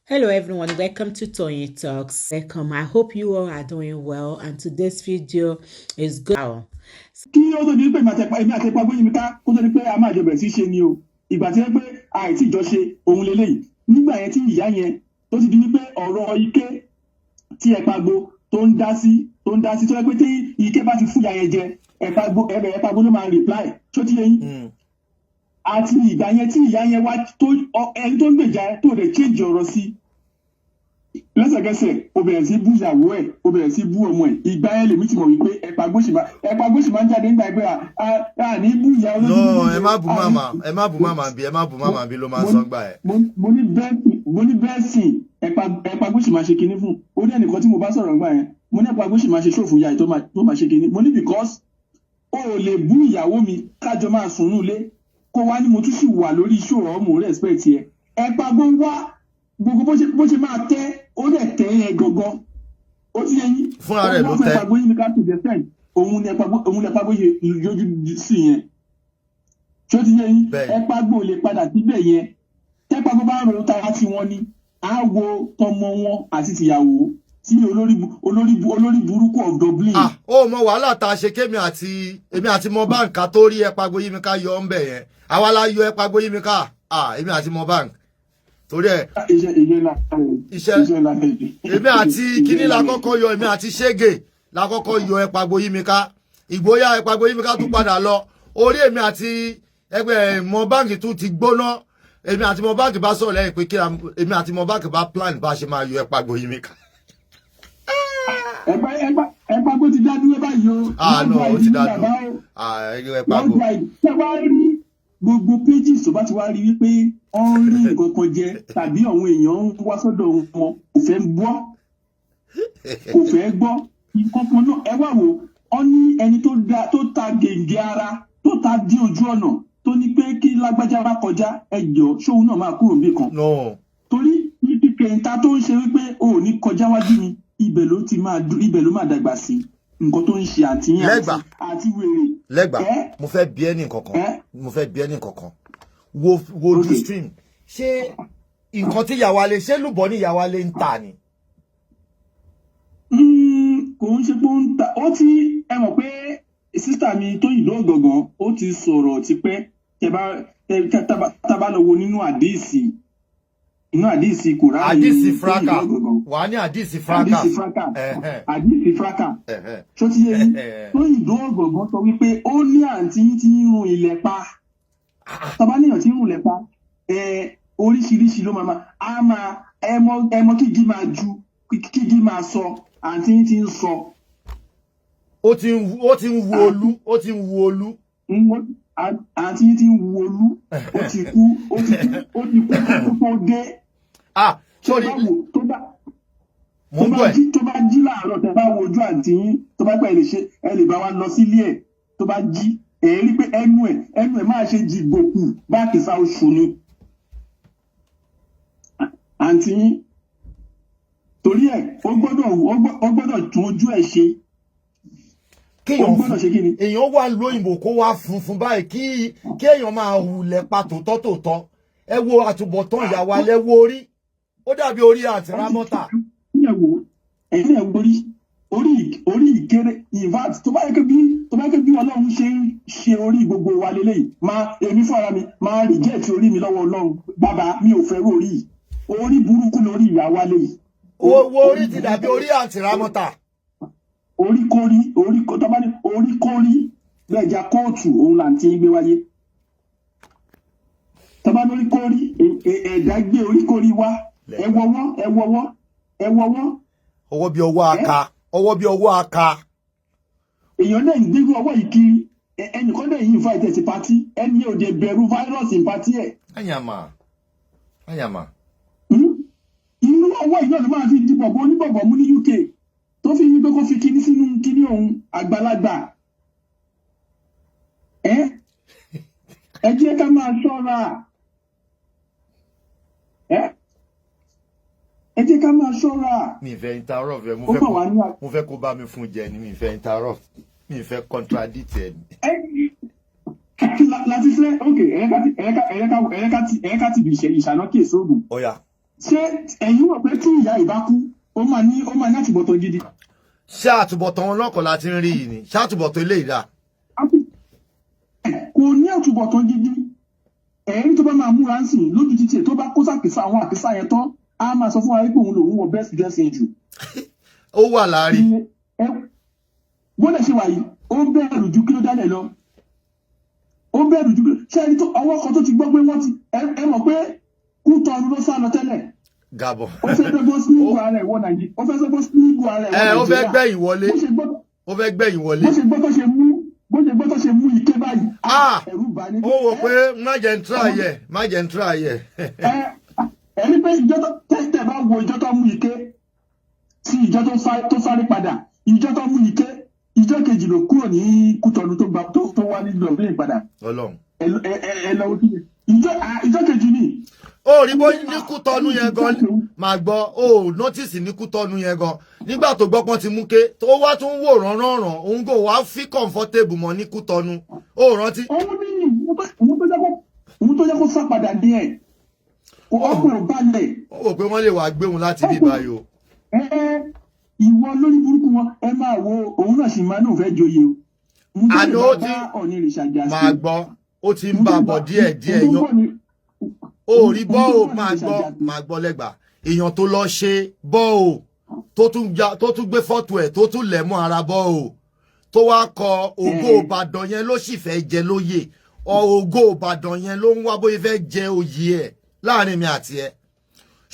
Hello everyone, welcome to Tony Talks. Welcome. I hope you all are doing well and today's video is good. Wow. Kí ó tó di pé èmi àti Ẹ̀pà Gbóyèmíká kó tó di pé a máa jọ bẹ̀rẹ̀ sí ṣe ni o. Ìgbà tí ẹ pé àìtí ìjọ ṣe òun leléyìí. Nígbà yẹn tí ìyá yẹn tó ti di wípé ọ̀rọ̀ ike tí Ẹ̀pà Gbó tó ń dá sí tó yẹ pé tí ike bá ti fún ìyá yẹn jẹ Ẹ̀pà Gbó ló máa reply ṣó ti yẹ yín. Àti ìgbà yẹn tí ìyá yẹn wá tó ẹni tó ń gbèjà tó rẹ̀ change ọ̀rọ̀ sí lẹ́sẹ̀kẹsẹ̀ ó bẹ̀rẹ̀ sí bú ìyàwó ẹ̀ ó bẹ̀rẹ̀ sí bú ọmọ ẹ̀ ìgbà yẹn lèmi ti mọ̀ wípé Ẹ̀pà Gbó sì máa ń jáde nígbà ẹgbẹ́ à ní bú ìyá olójú. No, ẹ má bú màmá bí ló máa sọ gbà ẹ. mo ní bẹ́ẹ̀sì Ẹ̀pà Gbó sì máa ṣe kinní fún ó ní ẹnìkan tí mo bá sọ̀rọ̀ gbà yẹn mo ní Ẹ̀pà Gbó sì máa ṣe ṣòfò ìyá tó máa ṣe kinní mo ní because o ò lè bú ìyàwó mi kájọ máa sùn nílé kó wá ní mo tún sì wà lórí ìṣòro ọmọ respect yẹ Ẹ̀pà Gbó wá gbogbo bó ṣe máa tẹ́ ó dẹ̀ tẹ́ yẹn gangan ó ti yẹ yín fúnra rẹ̀ ló tẹ́ Ẹ̀pà Gbóyèmíká to the extent òun ni Ẹ̀pà Gbó ṣe yọjú sí yẹn ṣó ti yẹ yín Ẹ̀pà Gbó lè padà síbẹ̀ yẹn tẹ́pà Gbó bá ń ro tara tí wọ́n ní á wo tọmọ wọn àti tìyàwó tí olórí burúkú of Dublin. Ó mọ wàhálà tá a ṣe kémi àti mọ báǹkà tó rí Ẹ̀pà Gbóyèmíká yọ ń bẹ̀ yẹn àwa la yọ Ẹ̀pà Gbóyèmíká èmi àti mọ báǹkì torí ẹ iṣẹ́ èmi àti kíní la kọ́kọ́ yọ èmi àti ṣége la kọ́kọ́ yọ Ẹ̀pà Gbóyèmíká ìgbóyà Ẹ̀pà Gbóyèmíká tún padà lọ orí èmi àti ẹgbẹ́ mọ báǹkì tún ti gbóná èmi àti mọ báǹkì bá sọ̀rọ̀ lẹ́yìn pé kí èmi àti mọ báǹkì bá plan bá ṣe máa yọ Ẹ̀pà Gbóyèmíká. Ẹ̀pà Gbó ti dá dúró báyìí o. No, ó ti dá dúró Ẹ̀pà Gbó. Gbogbo pages tó bá ti wá rí wípé wọ́n rí nǹkan kan jẹ tàbí àwọn èèyàn ń wá sọ́dọ̀ wọn kò fẹ́ gbọ́ nǹkan kan náà ẹ wá wò ó ní ẹni tó ta gèǹgé ara tó ta dí ojú ọ̀nà tó ní pé kí lágbájá bá kọjá ẹjọ́ ṣóun náà máa kúrò níbì kan. Torí ibi kẹ̀ǹta tó ń ṣe wípé o ò ní kọjá wájú mi ibẹ̀ ló máa dàgbà sí nǹkan tó ń ṣe àtìyàn àti wèrè. Lẹ́gbà mo fẹ́ bí ẹni kankan wo the stream ṣé nǹkan tí Yàwálé ṣé lùbọ́ ní Yàwálé ń tà ni. Kò ń ṣe pé ó ń ta ó ti ẹ mọ̀ pé sísítà mi Tóyìn Ògògàn ó ti sọ̀rọ̀ tipẹ́ tábà lọ wo nínú àdìsí Kùránì àdìsí fraka wà á ní àdìsí fraka ṣó ti yé yín Tóyìn Ògògàn sọ wípé ó ní àǹtí tí ń run ilẹ̀ pa tọ́ba níyàn tí ń run ilẹ̀ pa oríṣiríṣi ló máa ẹmọ kígi máa ju kígi máa sọ àǹtí tí ń sọ. Ó ti ń wu olú. Àǹtí tí ń wu olú ó ti kú tó dé. Tó bá jí láàárọ̀ tẹ́ bá wojú àǹtí tó bá pẹ́ ẹ lè bá wa lọ sílé ẹ̀ tó bá jí rí pé ẹnu ẹ̀ máa ṣe jìgbòkù báàkì sá oṣù ni àǹtí torí ẹ̀ ó gbọ́dọ̀ tún ojú ẹ̀ ṣe. Èèyàn wà lóyìnbó kó wá funfun báyìí kí èèyàn máa hulẹ̀ pa tòótọ́ ẹ wo àtúbọ̀tán Yàwálé wo orí ó dàbí orí àti rámọ́tà. ẹ̀yin ẹ̀ orí ìkéré invat tó bá yẹ kí bí Ọlọ́run ṣe ń ṣe orí gbogbo wa lélẹ́yìí èmi fúnra mi máa reject orí mi lọ́wọ́ Ọlọ́run bàbá mi ò fẹ́ orí burúkú lórí Yàwálé yìí. Wo orí ti dàbí orí àti rámọ́tà. Oríkórí lẹ́jà kóòtù òun là ń tí ń gbé wáyé. Tọ́ba lórí kórí ẹ̀dá gbé oríkórí wá ẹwọ́wọ́. Ọwọ́ bí ọwọ́ aka. Èèyàn náà ń gbérú ọwọ́ yìí kiri ẹnìkan náà yìí ń fa ìtẹ̀sí pátí ẹni ò dé bẹ̀rù fáírọ́ọ̀sì pátí ẹ̀. Àyàmà. Irú ọwọ́ yìí náà ló máa fi dìbò bó oníbọ̀bọ̀ mú ní UK tó fi ní pé kó fi kíní sínú kíní òun àgbàlagbà. Ẹ jẹ́ ká máa ṣọ́ra. Ẹ jẹ́ ká máa ṣọ́ra. Mi fẹ́ interrupt ẹ mo fẹ́ kó bá mi fún jẹ ni mi fẹ́ interrupt mi fẹ́ contradict ẹ. Láti fẹ́ ẹ̀yẹ́ká ti bí ìṣàná kí èso ògùn. ṣé ẹ̀yin wọ̀ pé tí ìyá ìbá kú ó máa ní àtúbọ̀tán gidi. ṣé àtúbọ̀tán wọn lọ́kọ̀ láti ń rí yìí ni ṣé àtúbọ̀tán eléyìí dà. kò ní àtúbọ̀tán gidi ẹ̀rí tó bá máa múra ń sìn lójú títì tó bá kó sàkísà àwọn àkísà yẹn tán á máa sọ fún wa pé òun lòun wọ best dressing jù. ó wà láàrin. bó lè ṣe wà yìí ó bẹ̀rù ju kí ló dálẹ̀ lọ ó bẹ̀rù ju ṣé ẹni tó ọwọ́ kan tó ti gbọ́ pé wọ́n ti ẹ mọ̀ pé Kútọ̀nù ló sá lọ tẹ́lẹ̀. Gabon. ó fẹ́ dọ́gbọ́n sílíìgù ara ẹ̀ wọ Nàìjíríà ó fẹ́ dọ́gbọ́n sílíìgù ara ẹ̀ wọ Nàìjíríà. ó fẹ́ gbẹ̀yìn wọlé ó fẹ́ gbẹ̀yìn wọlé. bó ṣe gbọ́ tó ṣe mú ike báyìí. ẹ̀rù bà ní. ó wò pé má jẹ́ ń tra yẹ. ẹni pé ìjọ tó tẹ́tẹ̀ bá wo ìjọ tó mú ike sí ìjọ tó sáré padà ìjọ tó mú ike ìjọ kejì ló kúrò ní Kútọ̀nù tó wá nílùú ọ̀gbìn padà. Ọlọ́run. ẹ lọ kí ìjọ kejì ni. ó rí bó ní Kútọ̀nù yẹn gan máa gbọ́ ó nọ́tìsì ní Kútọ̀nù yẹn gan nígbà tó gbọ́ pọ́n ti mú ké tó wá tún wò rán òun kò wá fi comfortable mọ́ ní Kútọ̀nù ó rántí. òun tó yẹ kó sá padà ní ẹ̀ ọkùnrin balẹ̀. ó wò pé wọ́n lè wá gbé òun láti bí báyìí o. ìwọ lórí burúkú wọn ẹ máa wo òun náà sì máa náà fẹ́ joyè o. àná ó ti máa gbọ́ ó ti ń bá bọ̀ díẹ̀ yan ó rí bọ́ ò máa gbọ́ lẹ́gbàá èèyàn tó lọ ṣe bọ́ ò tó tún gbé fọ́tò ẹ̀ tó tún lẹ̀ mọ́ ara bọ́ ò tó wá kọ Ògo Ìbàdàn yẹn ló sì fẹ́ jẹ lóyè Ògo Ìbàdàn yẹn ló ń wá bóyá fẹ́ jẹ oyè ẹ̀ láàrin mi àti ẹ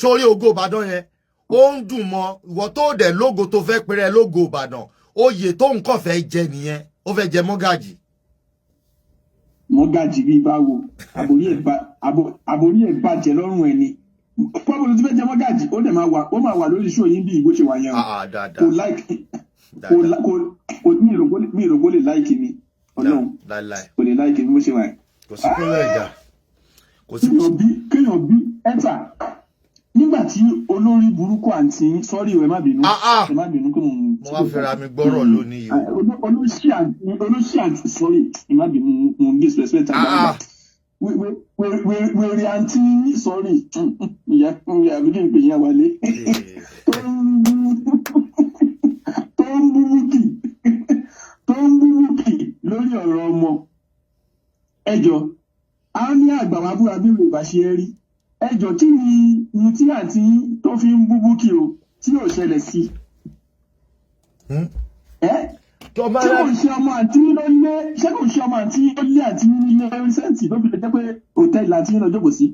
sórí Ògo Ìbàdàn yẹn ó ń dùn mọ́ ìwọ tó dẹ̀ lógo tó fẹ́ pèrè lógo Ìbàdàn oyè tó nǹkan fẹ́ jẹ nìyẹn ó fẹ́ jẹ mọ́gàjì. Mọ́gàjì bíi báwo àbórí ẹ̀ bàjẹ́ lọ́rùn ẹ̀ ni pọ́bùlù tí fẹ́ jẹ mọ́gàjì ó máa wà lórí iṣu òyìn bí ìgbó ṣe wà yẹn o kò láìkì mi ìrògbó lè láìkì mi Ọlọ́run kò lè láìkì mi bó ṣe wà yẹn. kò sí kúnlẹ̀ ìjà kéèyàn bí ẹ̀ta nígbà tí olórí burúkú àǹtí sọ́rí ẹ má bínú pé mo wá fẹ́ra mi gbọ́rọ̀ lónìí yìí olóṣì àǹtí sọ́rí ẹ má bínú mo ń disrespect àgbà wèrè àǹtí sọ́rí ìyá àbíkí ń pè yín wálé tó ń búrúkì lórí ọ̀rọ̀ ọmọ ẹjọ́ a ní àgbà wa búra bí Yorùbá ṣe rí ẹjọ́ kí ni tí àǹtí tó fi ń búbúkì o tí yóò ṣẹlẹ̀ sí ṣé kò ṣe ọmọ àǹtí ló lé àǹtí nílé rẹ́sẹ̀ǹtì tó fi lè jẹ́ pé hòtẹ́ẹ̀lì àǹtí lọ jókòó sí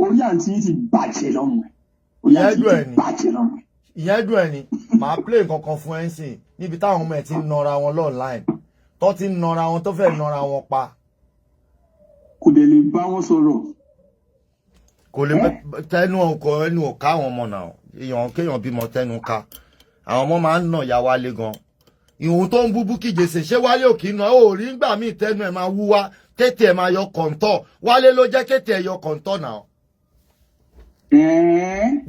orí àǹtí ti bàjẹ́ lọ́rùn ìyẹn dùn ẹ̀ ni màá play nǹkan kan fún ẹ̀ ń sìn níbi táwọn ọmọ ẹ̀ ti ń nọra wọn online tó ti ń nọra wọn tó fẹ́ nọra wọn pa. kò dẹ̀ lè bá wọn sọ̀rọ̀. kò lè tẹnu ọ̀ka àwọn ọmọ náà kéèyàn bímọ tẹnu ká àwọn ọmọ máa ń nà ya Wálé gan ìhun tó ń búbú kíje ṣe ṣé Wálé ò kì í nà ó rí ngbà míì tẹnu ẹ̀ máa wúwá kété ẹ̀ máa yọ kọ̀ǹtọ̀ Wálé ló jẹ́ kété ẹ̀ yọ kọ̀ǹtọ̀ náà.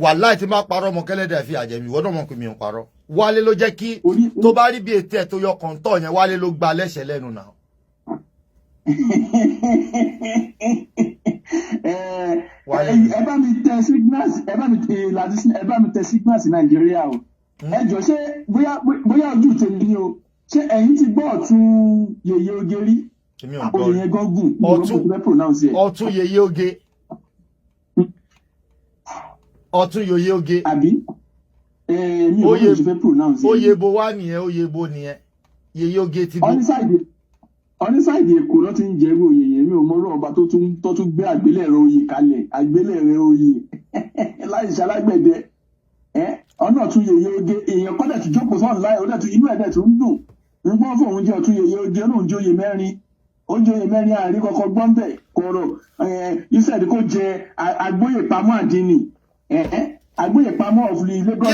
Wàláì tí máa parọ́ ọmọ kẹlẹ́dẹ̀ fi àjẹmí ìwọ́n náà mọ̀ pé mi ò parọ́ Wálé ló jẹ́ kí tó bá rí bí ètè ẹ̀ tó yọ kọ̀ǹtọ̀ yẹn Wálé ló gba lẹ́sẹ̀ lẹ́nu náà. ẹ bá mi tẹ signals Nàìjíríà o ẹ jọ ṣé bóyá ojú tèmi ni o ṣé ẹ̀yin ti gbọ́ ọ̀tún Yèyé Oge rí oyè yẹn gan gùn ọ̀tún Yèyé Oge ọ̀tún Yèyé Oge àbí mi ò mọ̀ fẹ́ pronounce oyè bo wá nìyẹn oyè bo nìyẹn Yèyé Oge ti bo. Onísàìdì Èkó ló ti ń jẹ irú oyè yẹn mi ò mọ orú ọba tó tún gbé àgbélẹ̀rọ oyè kalẹ̀ àgbélẹ̀rọ oyè láì ṣalágbẹ̀dẹ ọ̀nà tún Yèyé Oge èèyàn kọ́dẹ̀ tí jókòó sọ́ọ̀nù láì ó dẹ̀tún inú ẹ̀dẹ̀ tún ń dùn nígbọ́n fún òun jẹ́ ọ̀tún Yèyé Oge olóhùn jóyè mẹ́rin àárín kọ́kọ́ gbọ́ǹbẹ̀ kọ̀rọ̀ ìṣẹ̀dí kò jẹ agbóyèpamọ́ àdínì agbóyèpamọ́ ọ̀fùlì Lagos.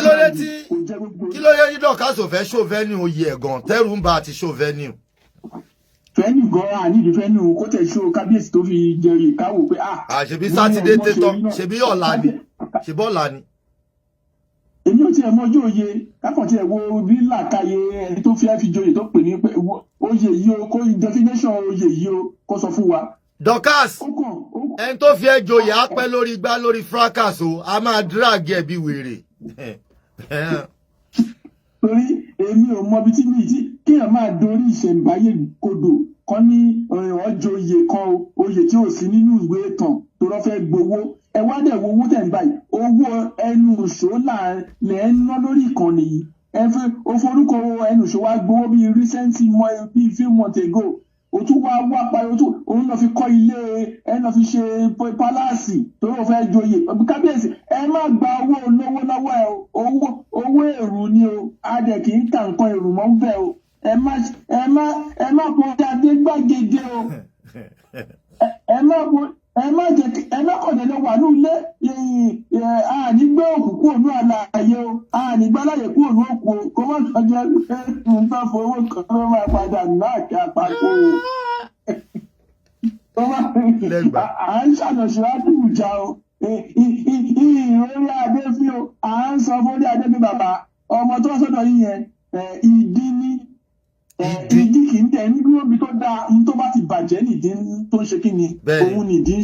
kí ló yẹ ní dọ́kásò fẹ́ ṣòfẹ́ni oyè ẹ̀gàn tẹ́rù ń bá àti ṣòfẹ́ni. fẹ́ni gan-an àníbi fẹ́ni kó tẹ̀ ṣó kábíyèsí tó fi jẹrìí káwò pé ṣebí sátidé tẹ́tọ́ ṣebí ọ̀la ni ṣebí ọ̀la ni. èmi ò tiẹ̀ mọ́jú òye kákan tiẹ̀ wo bí làkàyè ẹni tó fi joyè tó pè ní pé oyè yìí o kó definition oyè yìí o kó sọ fún wa Dorcas ẹni tó fi ẹ́ joyè á pẹ́ lórí igbá lórí fracas o a máa drag ẹ̀ bí wèrè. Torí èmi ò mọ ibi tí mi ti kéèyàn máa dorí ìṣẹ̀ǹbáyé kodò kan ní ọjọ́ oyè kan oyè tí ò sí nínú ìwé ìtàn tó rọ́ fẹ́ gbowó ẹ wá dẹ̀ wo owó tẹ̀ ń báyìí owó ẹnu ìṣó lẹ̀ ń ná lórí ìkànnì yìí ẹ fẹ́ o forúkọ ẹnu ìṣó wá gbowó bíi recently bíi few months ago o tún wá parí òun lọ fi kọ́ ilé ẹ lọ fi ṣe pálásì tó yóò fẹ́ joyè kábíyèsí ẹ má gba owó olówó lọ́wọ́ ẹ owó èrú ni o adẹ kì í ta nǹkan èrú mọ́ ń bẹ̀ o ẹ má pọ̀ dáadé gbàgede o ẹ má kọ̀dẹ̀lẹ̀ wà ní ilé àní gbé òkú kúrò ní àlàyé o àní gbálàyé kúrò ní òkú o kó má sọjọ́ nǹkan fowó kan ló máa padà náà kí apapọ̀ o. À ń ṣàlọ́ṣíwájú ìjà o ìròyìn adé fi o à ń sọ fún orí adé bí bàbá ọmọ tó sọ́dọ̀ yìí yẹn ìdí ní ìdí kì í tẹ̀ ní gbígbóbi tó dáa ní tó bá ti bàjẹ́ nìdí tó ń ṣe kí ni òun nìdí ń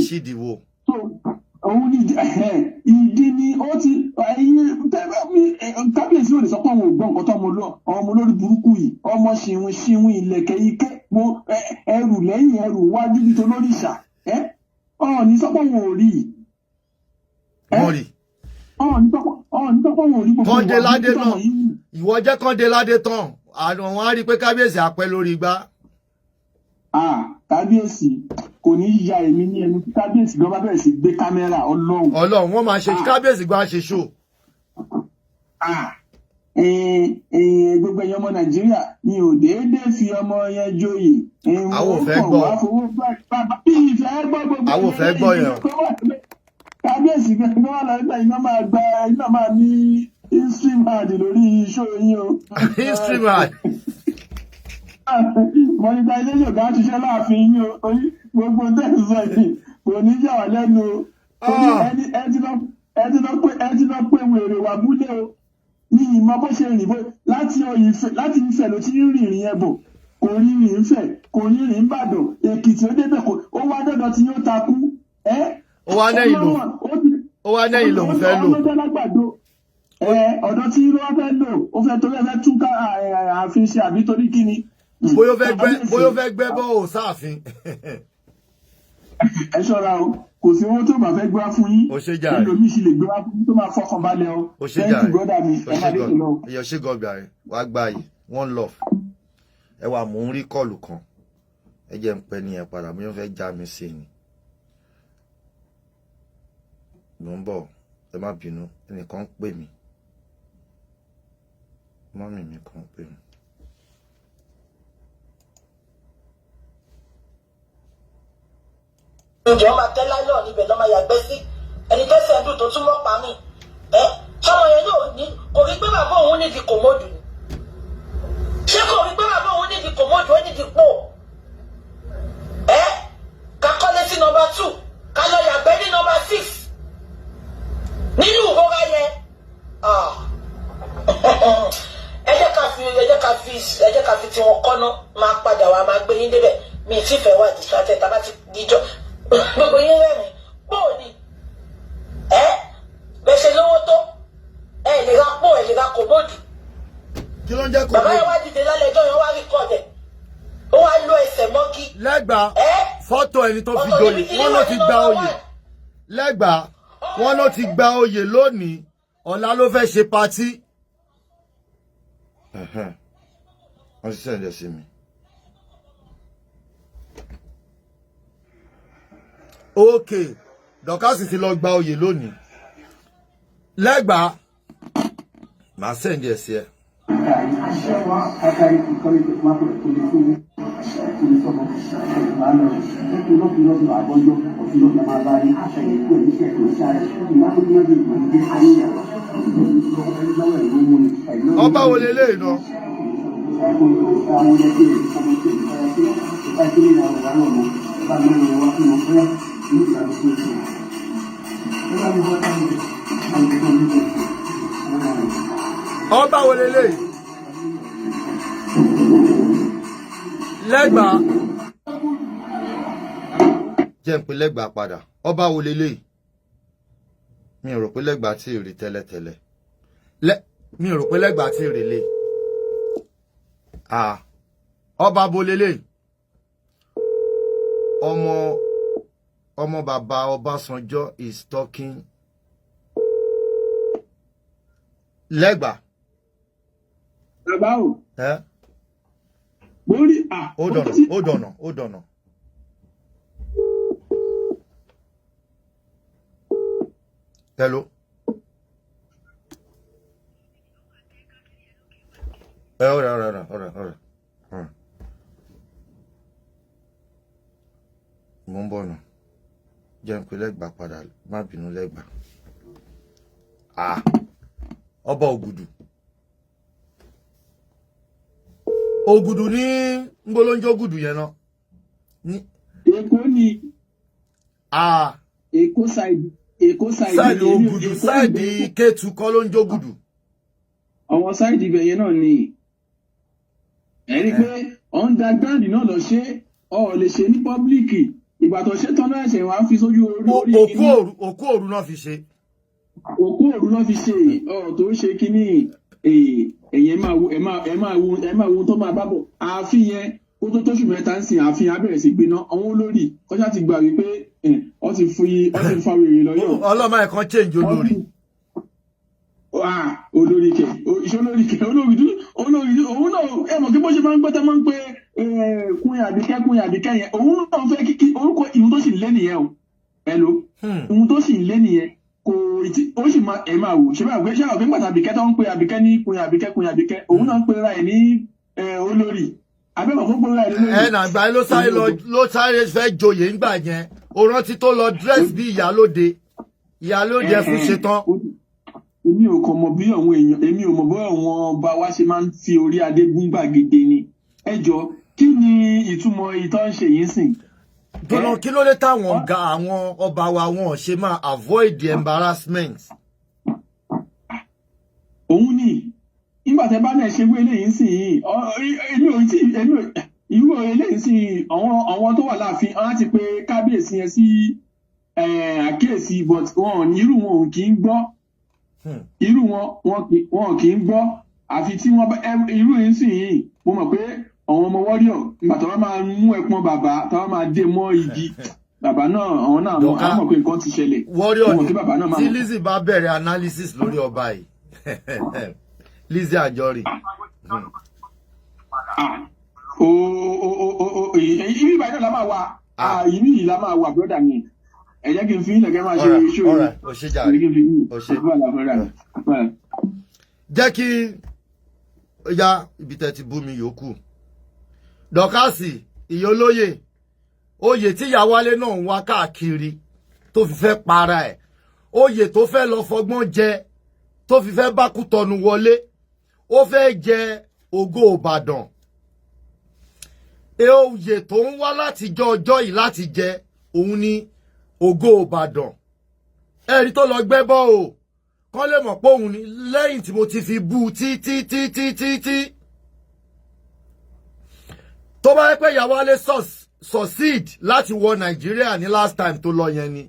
ṣídìwò. Òun ni ìdí ni ó ti kábíyèsí ò lè sọ pé àwọn ò gbọ́ nǹkan tó ọmọ olórí burúkú yìí ọmọ ṣìwìn ilẹ̀kẹ̀ ike mo ẹrù lẹ́yìn ẹrù wájú bí tó lórí ìṣà ọ̀ọ́ni sọ pé àwọn ò rí ọ̀ọ́ni sọ pé àwọn ò rí gbogbo Kọ́ndé Ládé náà ìwọ jẹ́ Kọ́ndé Ládé tán àwọn á rí i pé kábíyèsí àpẹ́ lórí igbá. Kábíyèsí kò ní ya èmi ní ẹnu tí kábíyèsí gan bá bẹ̀rẹ̀ sí gbé kámẹ́rà ọlọ́run wọ́n máa ṣe kábíyèsí gan ṣe ṣó. Gbogbo ẹ̀yàn ọmọ Nàìjíríà ni ò déédéé fi ọmọ yẹn joyè. Àwọn ò fẹ́ gbọ́. Àwọn ò fẹ́ gbọ́ yẹn. Kábíyèsí gan wà lọ́gbà iná máa ní history mad lórí iṣó yín o. History mad. Mọ̀nìgbà ilé Yorùbá ṣiṣẹ́ láàfin yín o torí gbogbo tẹ̀sán yìí kò ní yà wá lẹ́nu o. Ẹ ti lọ pé wèrè wà búlé o. Ní ìmọ̀ bó ṣe rìn bó láti Ifẹ̀ ló ti ń rìnrìn yẹn bò. Kò rí rìn Ifẹ̀, kò rí rìn Ìbàdàn, Èkìtì ó débẹ̀ ó wá dọ́dọ̀ tí yóò takú. Ó wá lẹ́yìn lòun fẹ́ lò. Ọ̀dọ̀ tí ló wá fẹ́ lò ó fẹ́ torí ẹ fẹ́ tún ká ààfin ṣe àbí torí kí ni. Bóyá ó fẹ́ gbẹ́ bọ́ ò sáàfin. Ẹ ṣọ́ra o kò sí owó tó bá fẹ́ gbé wá fún yín ẹlòmíì sì lè gbé wá fún yín tó máa fọkàn balẹ̀ o. Thank you brother mi ẹ má dé tó lọ. Ẹyọ ṣé gọbì ààrẹ wàá gbà yìí one love ẹ wà mò ń rí kọ́ọ̀lù kan ẹ jẹ́ ń pẹ́ ní ẹ padà bí wọ́n fẹ́ já mi sí ni. Mo ń bọ̀ ẹ má bínú ẹnìkan ń pè mí mọ́mì mi kan ń pè mí. Ìjọ máa tẹ́ láìlọ́ níbẹ̀ lọ́ máa yàgbẹ́ sí ẹni tẹ́sẹ̀ ń dùn tó túnmọ̀ pa mí ṣọmọ yẹn náà ní kò rí pé bàbá òun nídìí kòmódù ni ṣé kò rí pé bàbá òun nídìí kòmódù ó nídìí pò ká kọ́lé sí nọ́mbà 2 ká lọ yàgbẹ́ ní nọ́mbà 6 nínú ìrora yẹn ẹ jẹ́ ká fi tiwọn kọ́ná máa padà wá máa gbé yín débẹ̀ mi ì tí fẹ́ wá distracted tá bá ti díjọ́ gbogbo yín rẹ́rìn pọ̀ ni bẹ́ẹ̀ ṣe lówó tó lè ra pọ̀ lè ra kòmódù. Kí ló ń jẹ́ kòmódù? Bàbá yẹn wá dìde lálẹ́ ẹjọ́ yẹn wá rí kọ́ọ̀dẹ̀ ó wá lo ẹsẹ̀ mọ́kí. Lẹ́gbàá fọ́tò ẹni tó fi joyè wọ́n ló ti gba oyè Lẹ́gbàá wọ́n ló ti gba oyè lónìí ọ̀la ló fẹ́ ṣe patí. Wọ́n ti sẹ́ǹdẹ̀ sí mi. Okay, Dorcas ti lọ gba oyè lónìí. Lẹ́gbàá màá sẹ́ǹdẹ̀ sí ẹ. Ọba wo leléyìí náà? Ọba wo leléyìí? Lẹ́gbàá jẹ́ ń pe lẹ́gbàá padà ọba wo leléyìí mi ò rò pé lẹ́gbàá tí ì rí tẹ́lẹ̀tẹ́lẹ̀ mi ò rò pé lẹ́gbàá tí ì rí lé ọba bo leléyìí ọmọ bàbá Ọbásanjọ́ is talking lẹ́gbàá. Bàbá o. Ó dọ̀nà. Hello. Ọ̀rẹ́. Mo ń bọ̀ nù. Jẹ́ ń pe lẹ́gbàá padà, má bínú lẹ́gbàá. Ọba Ògùdù ní ngbólóńjó Ògùdù yẹn náà. Èkó ni. Èkó sáìdì Ògùdù sáìdì Kétu kọ́ ló ń jó Ògùdù. Àwọn sáìdì ibẹ̀ yẹn náà ni. Ẹ̀rí pé underground náà lọ ṣe lè ṣe ní pọ́blíkì ìgbà tó ṣe tán náà ẹ̀sẹ̀ wá fi sójú orí kíní. Òkú òru náà fi ṣe. Òkú òru náà fi ṣe tó ń ṣe kíní ẹ̀yẹ máa wo tó máa bá bọ̀. Ààfin yẹn kó tó tóṣù mẹ́ta ń sìn ààfin abẹ́rẹ́ sí gbiná àwọn olórí kọjá ti gbà wípé ọ ti fa wèrè lọ́yọ̀. Ọlọ́mọ ẹ̀kan change olórí. Olórí kẹ olórí òun náà ẹ mọ̀ kí bó ṣe máa ń gbọ́tẹ́ máa ń pé Queen Àbíkẹ́ yẹn òun náà fẹ́ kíkí orúkọ ìhun tó sì lé nìyẹn o ẹ̀lò ìhun tó sì lé nìyẹn kò ó sì máa wò ṣe báyìí ṣé àwọn gbẹ́ngbàtà Àbíkẹ́ tó ń pe Àbíkẹ́ ní Queen Àbíkẹ́ òun náà ń pe ra ẹ̀ ní olórí abẹ́mọ̀ fún pé ra ẹ̀ lórí. Nàgbà ló sáré fẹ́ joyè ńgbà yẹn ó rántí tó lọ dress bí ìyálóde fún ṣetán. Èmi ò kàn mọ̀ bí àwọn èèyàn èmi ò mọ̀ bọ́ àwọn ọba wa ṣe máa ń fi orí adé gún gbàgede ni ẹ jọ kí ni ìtumọ̀ ìtọ́ ń ṣe yìí sìn. Kí ló dé táwọn ọ̀gá àwọn ọba wa wọn ṣe máa avoid the embarrassment. Òun ni nígbà tẹ bá náà ṣe wé eléyìí sìn yìí irú eléyìí sìn àwọn tó wà láàfin láti pe kábíyèsí yẹn sí àkíyèsí but irú wọn ò kì í gbọ́. Irú wọn kì í gbọ́ àfi tí wọ́n bá irú yìí sì yìí mo mọ̀ pé àwọn ọmọ warrior nígbà tó wọ́n máa mú ẹpọn bàbá tó wọ́n máa dé mọ́ igi bàbá náà àwọn náà mọ̀ pé nǹkan ti ṣẹlẹ̀. Warrior ni tí Lizzy bá bẹ̀rẹ̀ analysis lórí ọba yìí Lizzy Anjorin. Ibi ìbàdàn náà la máa wà ibi yìí la máa wà brother mi. Ẹ jẹ́ kí n fi ilẹ̀ kẹ́ máa ṣe iṣu rẹ̀. Jẹ́ kí ya ibi tẹ́ ti bú mi yòókù. Dọ̀kásì ìyá olóyè oyè tí ìyá Wálé náà ń wá káàkiri tó fi fẹ́ para ẹ̀ oyè tó fẹ́ lọ fọgbọ́n jẹ tó fi fẹ́ bá Kútọ̀nù wọlé ó fẹ́ jẹ Ògo Ìbàdàn oyè tó ń wá látijọ́ ọjọ́ yìí láti jẹ òun ni Ògo Ìbàdàn ẹ̀rí tó lọ gbẹ́bọ́ o kán lè mọ̀ pé òun ni lẹ́yìn tí mo ti fi bú tí tó bá yẹ pé ìyá Wálé succeed láti wọ Nàìjíríà ní last time tó lọ yẹn ni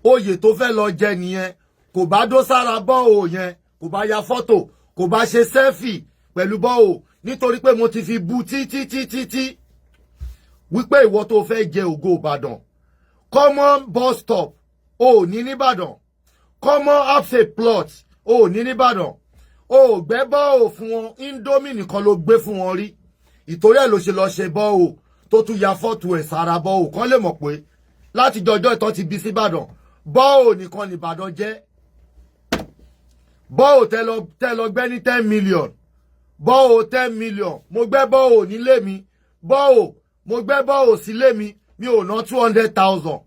oyè tó fẹ́ lọ jẹ nìyẹn kò bá dó sára bọ́ọ̀ yẹn kò bá ya fọ́tò kò bá ṣe sẹ́fì pẹ̀lú bọ́ọ̀ nítorí pé mo ti fi bú tí wípé ìwọ tó fẹ́ jẹ Ògo Ìbàdàn common bus stop o ní nìbàdàn common apse plot o ní nìbàdàn o gbẹ́ bọ́ọ̀ fún wọn Indomie nìkan ló gbé fún wọn rí ìtorí ẹ̀ ló ṣe lọ ṣe bọ́ọ̀ tó tún ya fọ́tò ẹ̀ sára bọ́ọ̀ kán lè mọ̀ pé láti jọjọ́ ìtàn ti bí sí Ìbàdàn bọ́ọ̀ nìkan ní Ìbàdàn jẹ́ bọ́ọ̀ tẹ́ lọ gbẹ́ ní 10 million bọ́ọ̀ 10 million mo gbẹ́ bọ́ọ̀ nílé mi bọ́ọ̀ mo gbẹ́ bọ́ọ̀ sílé mi mi ò ná 200,000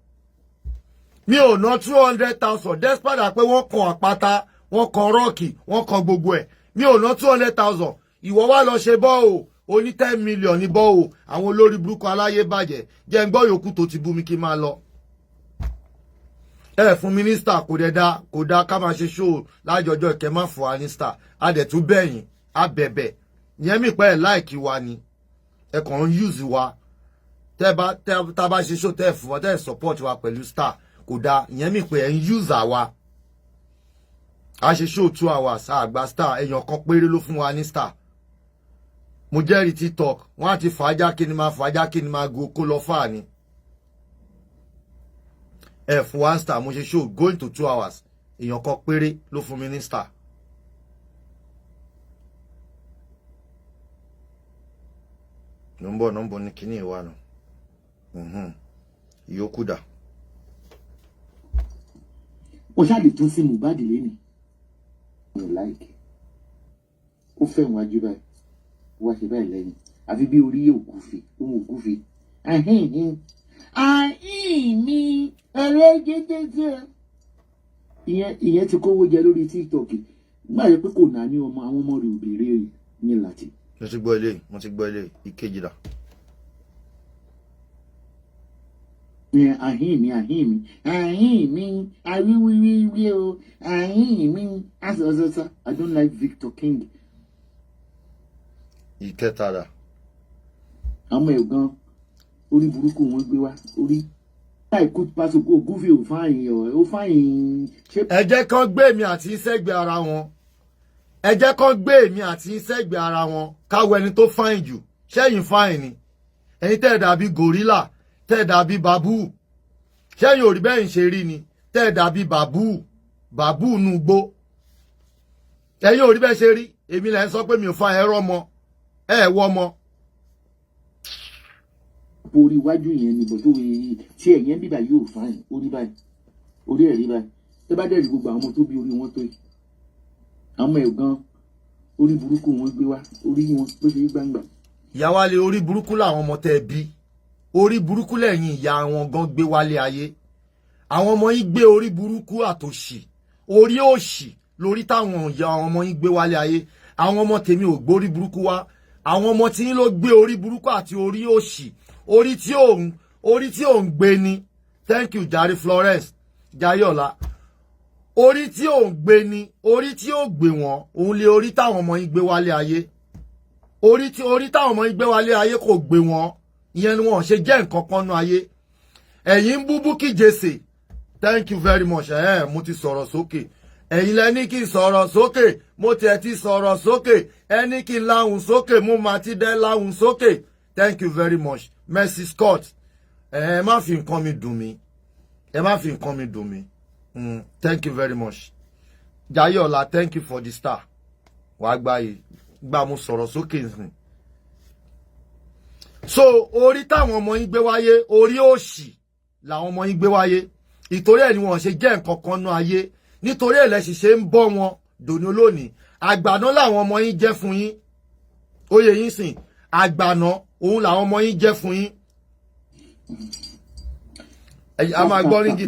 mi ò ná 200,000 despite pé wọ́n kan àpáta wọ́n kan rọ́ọ̀kì wọ́n kan gbogbo ẹ̀ mi ò ná 200,000 ìwọ wá lọ ṣe bọ́ọ̀ o ní 10 million ní bọ́ọ̀ àwọn olórí burúkú aláyé bàjẹ́ jẹ́ ń gbọ́ yòókù tó ti bú mi kí n máa lọ. Fún mínísítà kò dá ká máa ṣe ṣóò lájọjọ́ ìkẹ́ má fún wa mínísítà a dẹ̀ tún bẹ̀yìn a bẹ̀bẹ̀ yẹn mi pẹ́ ẹ̀ láìkí wa ni ẹ kàn ń use wa tá bá ṣe show tẹ́ fún wa tẹ́ support wa pẹ̀lú star kò dáa ìyẹn mi pé ẹ̀ ń use àwa a ṣe show 2 hours àgbà star èèyàn kan péré ló fún wa ní star mo jẹ́rìí TikTok wọ́n á ti fàájá kí ni máa go kó lọ fà ní ẹ̀ fún 1 star mo ṣe show going to 2 hours èèyàn kan péré ló fún mi ní star. nọ́mbọ̀ ní kíní ìwà náà ìyókù dà. ó ṣáà lè tún sí Mohbad lẹ́nu mo láìkẹ́ ó fẹ́ wọn ajú báyìí wá ṣe báyìí lẹ́yìn àfi bí orí ògúfe ohun ògúfe ahín mi ẹlẹ́gẹ́dẹ́gẹ́ ìyẹn ti kówó jẹ lórí TikTok nígbà yẹn pé kò náà ní ọmọ àwọn ọmọ rẹ̀ òbèrè ní láti. mo ti gbọ́ ilé ìkejì dà. ahín mi àwíwíwí o ahín mi asọsọsọ I don't like Victor King. ìkẹta dà. àwọn ẹ̀gbọ́n orí burúkú wọn gbé wá orí láì kú pásò kó gúfì ò fáyìn ó fáyìn. ẹ jẹ́ kán gbé èmi àti sẹ́gbẹ̀ẹ́ ara wọn ẹ jẹ́ kán gbé èmi àti sẹ́gbẹ̀ẹ́ ara wọn káwọ ẹni tó fáyìn jù ṣẹ́yìn fáyìn ni ẹ̀yin tẹ́ ẹ̀ dàbí gorilla tẹ́ ẹ̀ dàbí babu ṣẹ́yìn òrí bẹ́ẹ̀ ń ṣe rí ni tẹ́ ẹ̀ dàbí babu nugbó ẹ̀yin òrí bẹ́ẹ̀ ṣe rí èmi lẹ́ ń sọ pé mi ò fa ẹ̀rọ ọmọ ẹ̀ wọ́ ọmọ. orí iwájú yẹn ni bọ̀ tó wí tí ẹ̀yẹn bíbá yóò fáyìn orí báyìí orí ẹ̀rí báyìí ẹ bá dẹ̀rí gbogbo àwọn ọmọ tó bí orí wọn tó yìí àwọn ẹ̀gbọ́n orí burúkú wọn gbé wá orí wọn ló ṣe gbangba. ìyá wálé orí burúkú làwọn ọmọ tẹ́ bí orí burúkú lẹ́yìn ìyá wọn gan gbé wálé ayé àwọn ọmọ yín gbé orí burúkú àtòṣì orí òṣì lórí táwọn ìyá ọmọ yín gbé wálé ayé àwọn ọmọ tèmi ò gbórí burúkú wá àwọn ọmọ tí yín ló gbé orí burúkú àti orí òṣì orí tí ò ń gbé ni thank you jare Florence Jayọ̀lá orí tí ò ń gbé ni orí tí ò gbé wọn òun lé orí táwọn ọmọ yín gbé wálé ayé orí táwọn ọmọ yín gbé wálé ayé kò gbé wọn ìyẹn ni wọn ṣe jẹ́ nǹkan kan nú ayé ẹ̀yin ń bú Bukky Jesse thank you very much mo ti sọ̀rọ̀ sókè ẹ̀yin lẹ ní kí n sọ̀rọ̀ sókè mo tiẹ̀ ti sọ̀rọ̀ sókè ẹni kí n láhùn sókè mo máa ti dẹ́ láhùn sókè thank you very much Mercy Scott ẹ má fi nǹkan mi dùn mí thank you very much Jayọ̀lá thank you for the star wàá gbà mo sọ̀rọ̀ sókè nsìn so orí táwọn ọmọ yín gbé wáyé orí òṣì làwọn ọmọ yín gbé wáyé ìtorí ẹ̀ ni wọ́n ṣe jẹ́ nǹkan kan nú ayé nítorí ẹ̀ lẹ́sìn ṣe ń bọ́ wọn dòní olónìí àgbàná làwọn ọmọ yín jẹ́ fún yín oyè yín sìn àgbàná òun làwọn ọmọ yín jẹ́ fún yín a máa gbọ́ ríngì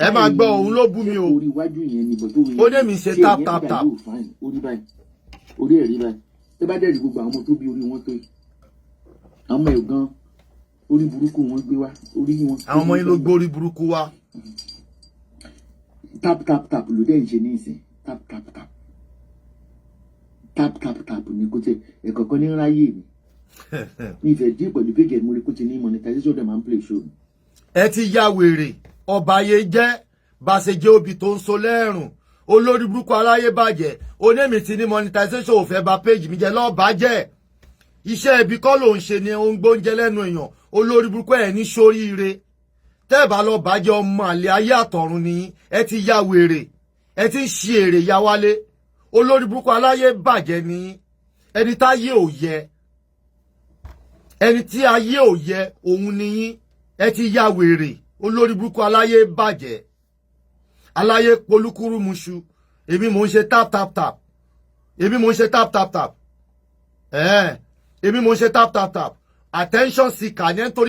ẹ máa gbọ́ òun ló bú mi o ó dé mi ṣe tap tap tap orí ẹ̀rí báyìí ẹ bá dẹ̀rí gbogbo àwọn ọmọ tó bí orí wọn tó yìí àwọn ẹ̀gbọ́n orí burúkú wọn gbé wá orí wọn. àwọn ọmọ yín ló gbé orí burúkú wá. tap tap tap ló dẹ̀ ń ṣe ní ìsìn tap tap tap tap tap tap ní kò tẹ ẹ̀kọ́ kan ní ráyè mi ní ìfẹ́ dín pẹ̀lú pégẹ̀ mo rí kó ti ní monetization dem and play show. ẹ ti ya wèrè ọba ayé jẹ́ bàṣẹjẹ obì tó ń so lẹ́rùn olórí burúkú aláyé bàjẹ́ onémi ti ní monetization ò fẹ́ bà péjì mi jẹ́ lọ́ọ́ bàjẹ́ iṣẹ́ ibi kọ́ ló ń ṣe ni ó ń gbóúnjẹ lẹ́nu èèyàn olórí burúkú ẹ̀ ní sóríire tẹ́ ẹ̀ bá lọ bàjẹ́ ọmọ àlè ayé àtọ̀run ni ẹ ti ya wèrè ẹ ti ń ṣe èrè ya wálé olórí burúkú aláyé bàjẹ́ ni ẹni táyé ò yẹ ẹni tí ayé ò yẹ òun ni yín ẹ ti ya wèrè olórí burúkú aláyé bàjẹ́ aláyé polúkúrú muṣu èmi mò ń ṣe tap tap tap èmi mò ń ṣe tap tap tap èmi mò ń ṣe tap tap tap attention seeker ní nítorí.